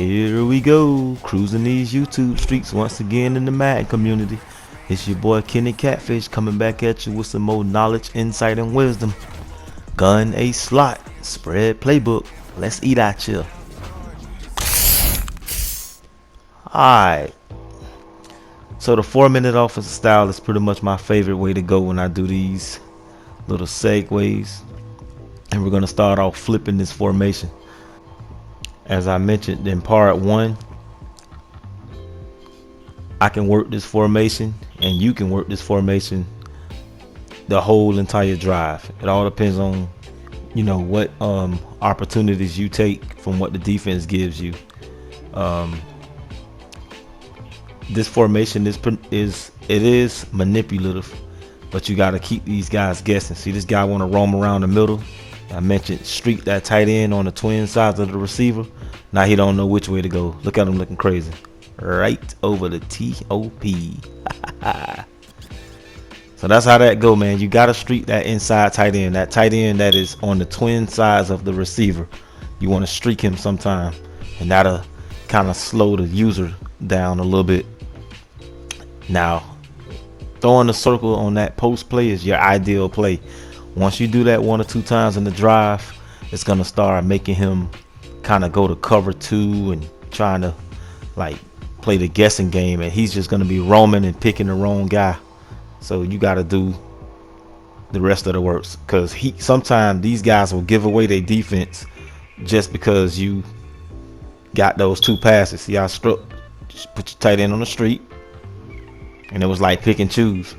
Here we go, cruising these YouTube streets once again in the Madden community. It's your boy Kenny Catfish coming back at you with some more knowledge, insight, and wisdom. Gun a slot, spread playbook. Let's eat at you. Alright, so the 4-minute offensive style is pretty much my favorite way to go when I do these little segues. And we're going to start off flipping this formation. As I mentioned in part 1, I can work this formation and you can work this formation the whole entire drive. It all depends on, what opportunities you take from what the defense gives you. This formation is manipulative, but you got to keep these guys guessing. See, this guy want to roam around the middle. I mentioned streak that tight end on the twin sides of the receiver. Now he don't know which way to go. Look at him looking crazy. Right over the TOP. So that's how that go, man. You got to streak that inside tight end. That tight end that is on the twin sides of the receiver. You want to streak him sometime. And that'll kind of slow the user down a little bit. Now, throwing the circle on that post play is your ideal play. Once you do that 1 or 2 times in the drive, it's going to start making him kind of go to cover 2 and trying to play the guessing game, and he's just going to be roaming and picking the wrong guy. So you got to do the rest of the works, because sometimes these guys will give away their defense just because you got those 2 passes. See, I struck, just put your tight end on the street, and it was like pick and choose.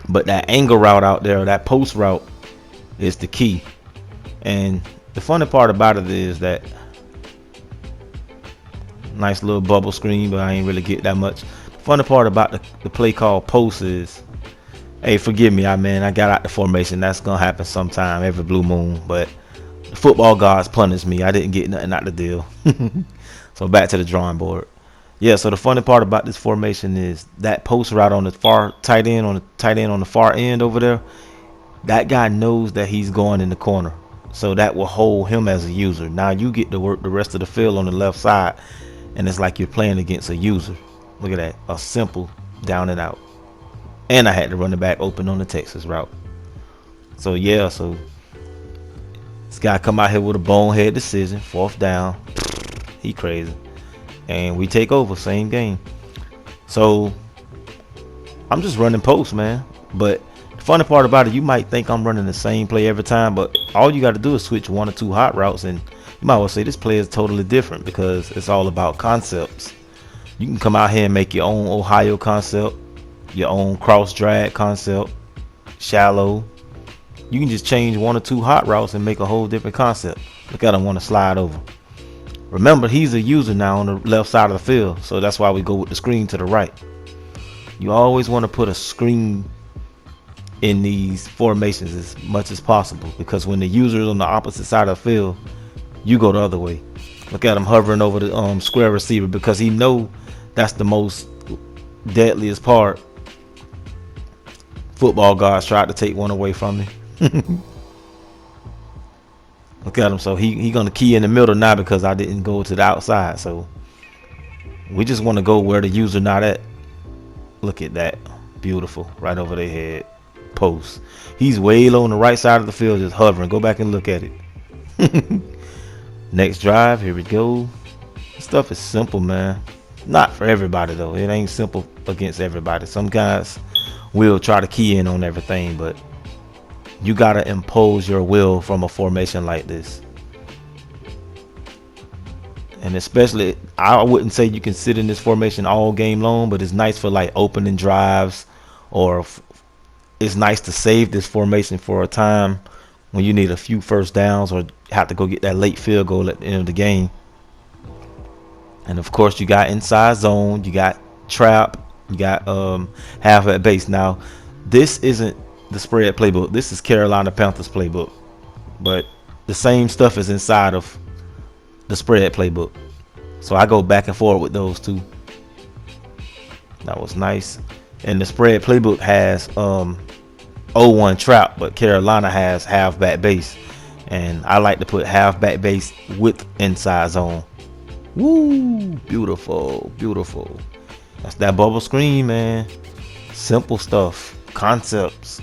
But that angle route out there, that post route, is the key. And the funny part about it is that nice little bubble screen, but I ain't really get that much. The funny part about the play called post is, hey, forgive me, I got out the formation. That's gonna happen sometime every blue moon. But the football gods punished me. I didn't get nothing out the deal. So back to the drawing board. Yeah, so the funny part about this formation is that post route on the far tight end, on the far end over there, that guy knows that he's going in the corner. So that will hold him as a user. Now you get to work the rest of the field on the left side, and it's like you're playing against a user. Look at that, a simple down and out. And I had to run it back open on the Texas route. So yeah, so this guy come out here with a bonehead decision, 4th down. He crazy. And we take over, same game. So I'm just running post, man. But the funny part about it, you might think I'm running the same play every time, but all you got to do is switch 1 or 2 hot routes, and you might well say this play is totally different, because it's all about concepts. You can come out here and make your own Ohio concept, your own cross drag concept, shallow. You can just change 1 or 2 hot routes and make a whole different concept. Look at him want to slide over. Remember, he's a user now on the left side of the field, so that's why we go with the screen to the right. You always want to put a screen in these formations as much as possible, because when the user is on the opposite side of the field, you go the other way. Look at him hovering over the square receiver, because he know that's the most deadliest part. Football guys tried to take one away from me. Look at him. So he gonna key in the middle now, because I didn't go to the outside. So we just want to go where the user not at. Look at that, beautiful, right over their head. Post. He's way low on the right side of the field, just hovering. Go back and look at it. Next drive, here we go. This stuff is simple, man. Not for everybody though. It ain't simple against everybody. Some guys will try to key in on everything, but you gotta impose your will from a formation like this. And especially, I wouldn't say you can sit in this formation all game long, but it's nice for opening drives, or it's nice to save this formation for a time when you need a few first downs or have to go get that late field goal at the end of the game. And of course, you got inside zone, you got trap, you got half at base. Now, this isn't the spread playbook. This is Carolina Panthers playbook, but the same stuff is inside of the spread playbook. So I go back and forth with those two. That was nice. And the spread playbook has 0-1 trap, but Carolina has halfback base, and I like to put halfback base with inside zone. Woo! Beautiful, beautiful. That's that bubble screen, man. Simple stuff, concepts.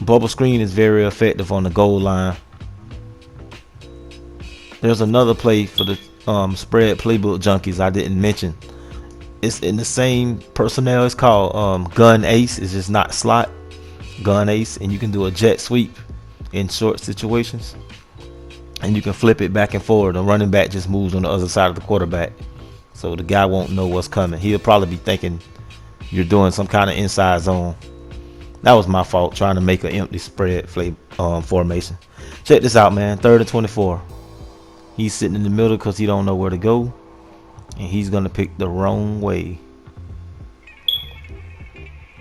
Bubble screen is very effective on the goal line. There's another play for the spread playbook junkies I didn't mention. It's in the same personnel. It's called gun ace. It's just not slot. Gun ace, and you can do a jet sweep in short situations, and you can flip it back and forward. The running back just moves on the other side of the quarterback, so the guy won't know what's coming. He'll probably be thinking you're doing some kind of inside zone. That was my fault, trying to make an empty spread formation. Check this out, man. 3rd and 24. He's sitting in the middle because he don't know where to go, and he's gonna pick the wrong way.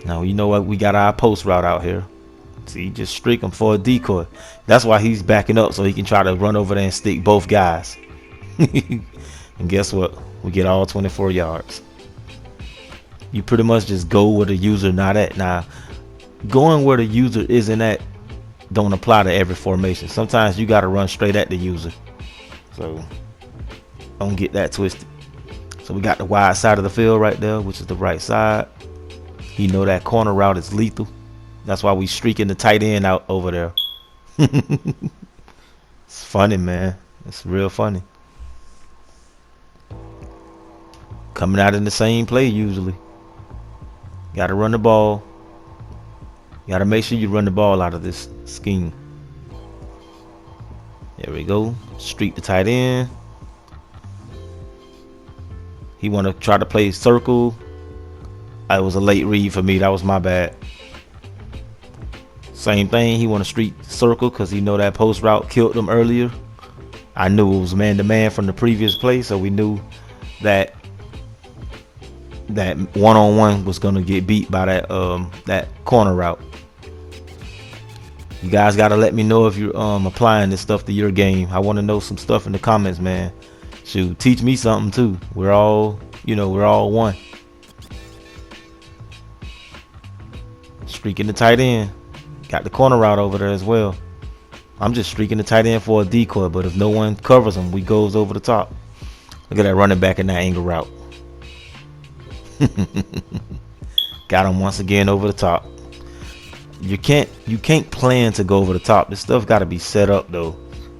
Now you know what? We got our post route out here. See, just streak him for a decoy. That's why he's backing up, so he can try to run over there and stick both guys. And guess what? We get all 24 yards. You pretty much just go where the user not at. Now, going where the user isn't at don't apply to every formation. Sometimes you got to run straight at the user. So don't get that twisted. So we got the wide side of the field right there, which is the right side. You know that corner route is lethal. That's why we streaking the tight end out over there. It's funny, man. It's real funny. Coming out in the same play usually. Got to run the ball. You got to make sure you run the ball out of this scheme. There we go. Streak the tight end. He want to try to play circle. It was a late read for me. That was my bad. Same thing. He want to streak circle because he know that post route killed him earlier. I knew it was man-to-man from the previous play, so we knew that one-on-one was gonna get beat by that corner route. You guys gotta let me know if you're applying this stuff to your game. I want to know some stuff in the comments, man. Shoot, teach me something too. We're all one. Streaking the tight end. Got the corner route over there as well. I'm just streaking the tight end for a decoy, but if no one covers him, we goes over the top. Look at that running back in that angle route. Got him once again over the top. You can't plan to go over the top. This stuff got to be set up though.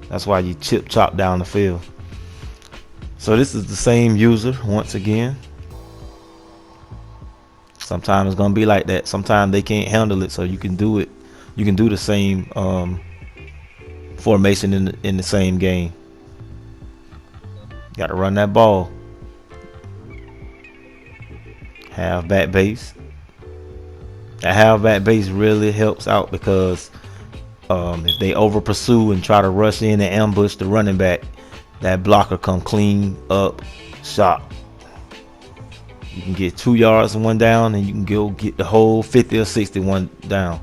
That's why you chop down the field. So this is the same user once again. Sometimes it's gonna be like that. Sometimes they can't handle it, so you can do it. You can do the same formation in the same game. Got to run that ball. Halfback base. That halfback base really helps out because if they over pursue and try to rush in and ambush the running back, that blocker come clean up shot. You can get 2 yards and 1 down, and you can go get the whole 50 or 61 down.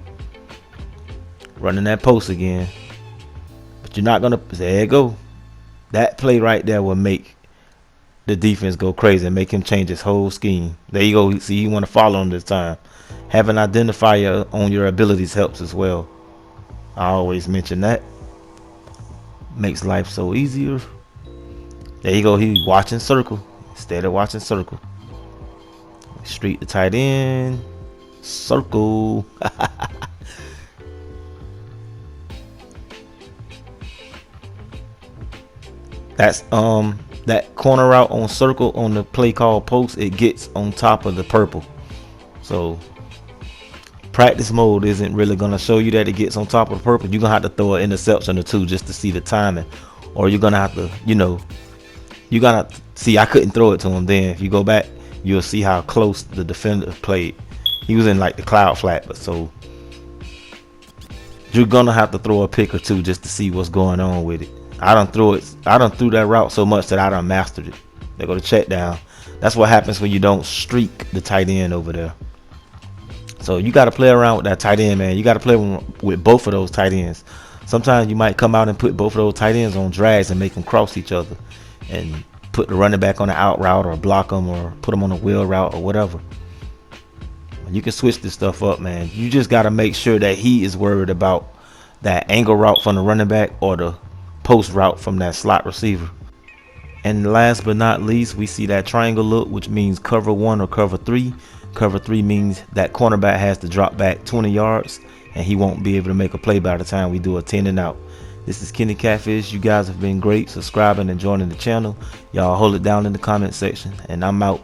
Running that post again. But you're not gonna, there you go. That play right there will make the defense go crazy and make him change his whole scheme. There you go. See, you want to follow him this time. Having an identifier on your abilities helps as well. I always mention that. Makes life so easier. There you go. He's watching circle instead of watching circle. Streak the tight end. Circle. That's that corner route on circle on the play called post, it gets on top of the purple. So practice mode isn't really gonna show you that it gets on top of the purple. You're gonna have to throw an interception or two just to see the timing, or you're gonna have to, you gotta see. I couldn't throw it to him then. If you go back, you'll see how close the defender played. He was in like the cloud flat, but so you're gonna have to throw a pick or two just to see what's going on with it. I done threw that route so much that I done mastered it. They go to check down. That's what happens when you don't streak the tight end over there. So you got to play around with that tight end, man. You got to play with both of those tight ends. Sometimes you might come out and put both of those tight ends on drags and make them cross each other, and put the running back on the out route or block them or put them on the wheel route or whatever. You can switch this stuff up, man. You just got to make sure that he is worried about that angle route from the running back or the post route from that slot receiver. And last but not least, we see that triangle look, which means cover 1 or cover 3. Cover 3 means that cornerback has to drop back 20 yards and he won't be able to make a play by the time we do a 10 and out. This is Kenny Catfish. You guys have been great subscribing and joining the channel. Y'all hold it down in the comment section, and I'm out.